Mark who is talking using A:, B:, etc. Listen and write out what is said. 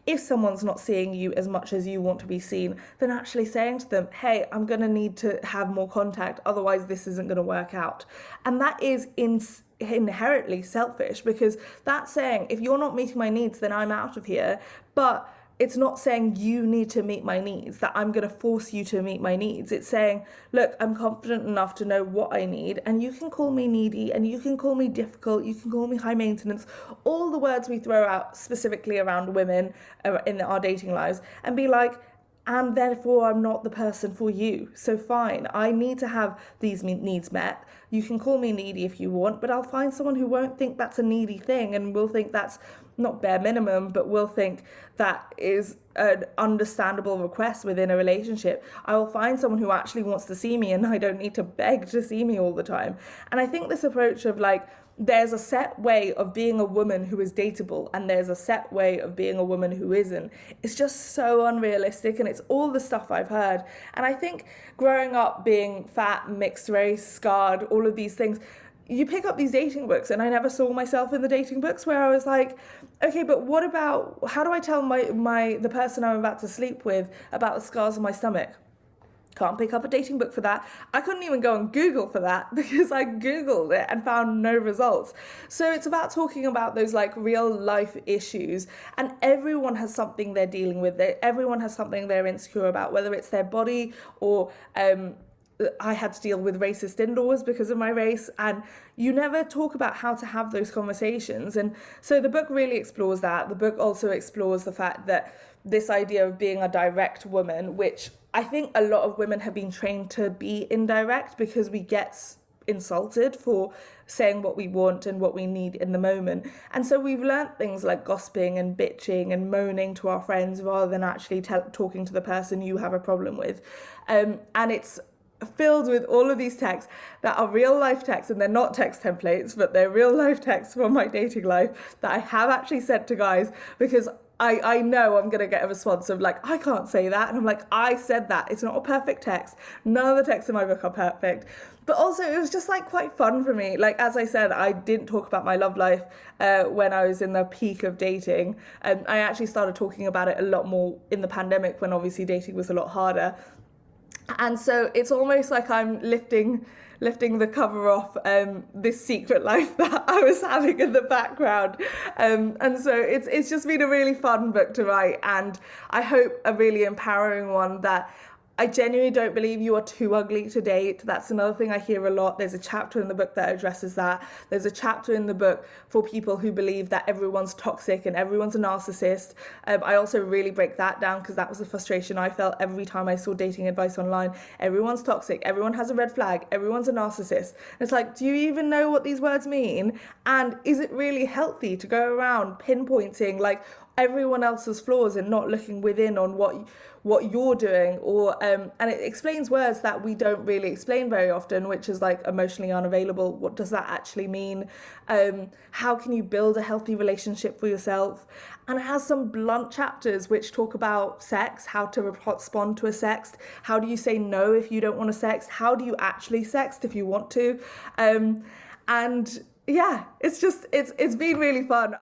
A: if someone's not seeing you as much as you want to be seen, then actually saying to them, hey, I'm going to need to have more contact, otherwise this isn't going to work out. And that is inherently selfish, because that's saying, if you're not meeting my needs, then I'm out of here. But it's not saying you need to meet my needs, that I'm going to force you to meet my needs. It's saying, look, I'm confident enough to know what I need, and you can call me needy, and you can call me difficult, you can call me high maintenance, all the words we throw out specifically around women in our dating lives, and be like, and therefore I'm not the person for you. So fine, I need to have these needs met. You can call me needy if you want, but I'll find someone who won't think that's a needy thing and will think that's not bare minimum, but will think that is an understandable request within a relationship. I will find someone who actually wants to see me, and I don't need to beg to see me all the time. And I think this approach of like, there's a set way of being a woman who is dateable, and there's a set way of being a woman who isn't. It's just so unrealistic, and it's all the stuff I've heard. And I think growing up being fat, mixed race, scarred, all of these things, you pick up these dating books, and I never saw myself in the dating books, where I was like, okay, but what about, how do I tell the person I'm about to sleep with about the scars on my stomach? Can't pick up a dating book for that. I couldn't even go on Google for that, because I Googled it and found no results. So it's about talking about those like real life issues, and everyone has something they're dealing with. Everyone has something they're insecure about, whether it's their body or I had to deal with racist in-laws because of my race, and you never talk about how to have those conversations. And so the book really explores that. The book also explores the fact that this idea of being a direct woman, which I think a lot of women have been trained to be indirect, because we get insulted for saying what we want and what we need in the moment. And so we've learnt things like gossiping and bitching and moaning to our friends rather than actually talking to the person you have a problem with. And it's filled with all of these texts that are real life texts, and they're not text templates, but they're real life texts from my dating life that I have actually sent to guys, because I know I'm going to get a response of like, I can't say that. And I'm like, I said that. It's not a perfect text. None of the texts in my book are perfect. But also it was just like quite fun for me. Like, as I said, I didn't talk about my love life when I was in the peak of dating. And I actually started talking about it a lot more in the pandemic, when obviously dating was a lot harder. And so it's almost like I'm lifting the cover off this secret life that I was having in the background. And so it's just been a really fun book to write, and I hope a really empowering one that I genuinely don't believe you are too ugly to date. That's another thing I hear a lot. There's a chapter in the book that addresses that. There's a chapter in the book for people who believe that everyone's toxic and everyone's a narcissist. I also really break that down, because that was the frustration I felt every time I saw dating advice online. Everyone's toxic, everyone has a red flag, everyone's a narcissist. And it's like, do you even know what these words mean? And is it really healthy to go around pinpointing like everyone else's flaws and not looking within on what you're doing? Or and it explains words that we don't really explain very often, which is like emotionally unavailable. What does that actually mean? How can you build a healthy relationship for yourself? And it has some blunt chapters which talk about sex, how to respond to a sext, how do you say no if you don't want to sext, how do you actually sext if you want to, and yeah, it's been really fun.